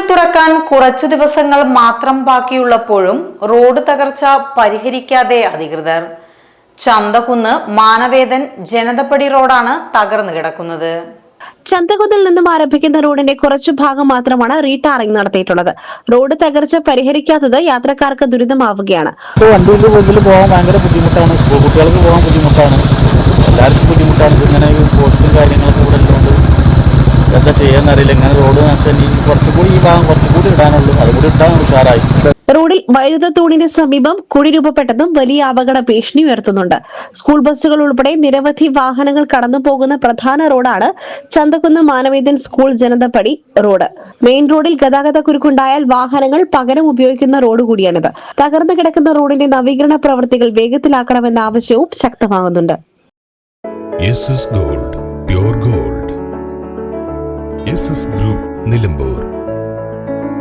തുറക്കാൻ കുറച്ചു ദിവസങ്ങൾ മാത്രം ബാക്കിയുള്ളപ്പോഴും റോഡ് തകർച്ച പരിഹരിക്കാതെ അധികൃതർ. ചന്തകുന്ന് മാനവേദൻ ജനതപ്പടി റോഡാണ് തകർന്നു കിടക്കുന്നത്. ചന്തകുന്നിൽ നിന്നും ആരംഭിക്കുന്ന റോഡിന്റെ കുറച്ചു ഭാഗം മാത്രമാണ് റീടാറിംഗ് നടത്തിയിട്ടുള്ളത്. റോഡ് തകർച്ച പരിഹരിക്കാത്തത് യാത്രക്കാർക്ക് ദുരിതമാവുകയാണ്. വണ്ടിയിൽ പോകാൻ ഭയങ്കര ബുദ്ധിമുട്ടാണ്, സ്കൂൾ കുട്ടികൾക്ക് പോകാൻ ബുദ്ധിമുട്ടാണ്, എല്ലാവർക്കും ബുദ്ധിമുട്ടാണ്. ഇങ്ങനെ പോസ്റ്റും കാര്യങ്ങളൊക്കെ ഇവിടെ ഉള്ളതുകൊണ്ട് എന്താ ചെയ്യാന്നറിയില്ല. ഇങ്ങനെ റോഡ് കുറച്ചുകൂടി ഈ ഭാഗം കുറച്ചുകൂടി ഇടാനുള്ളൂ, അതുകൂടി ഇട്ടാൽ ഉഷാറായി. റോഡിൽ വൈദ്യുത തൂണിന് സമീപം കുഴി രൂപപ്പെട്ടതും വലിയ അപകട ഭീഷണി ഉയർത്തുന്നുണ്ട്. സ്കൂൾ ബസ്സുകൾ ഉൾപ്പെടെ നിരവധി വാഹനങ്ങൾ കടന്നു പോകുന്ന പ്രധാന റോഡാണ് Chanthakunnu Manavedan school Janathappadi road. Main റോഡിൽ ഗതാഗത കുരുക്കുണ്ടായാൽ വാഹനങ്ങൾ പകരം ഉപയോഗിക്കുന്ന റോഡ് കൂടിയാണിത്. തകർന്നു കിടക്കുന്ന റോഡിന്റെ നവീകരണ പ്രവൃത്തികൾ വേഗത്തിലാക്കണമെന്ന ആവശ്യവും ശക്തമാകുന്നുണ്ട്. Gold, pure gold. Group Nilambur.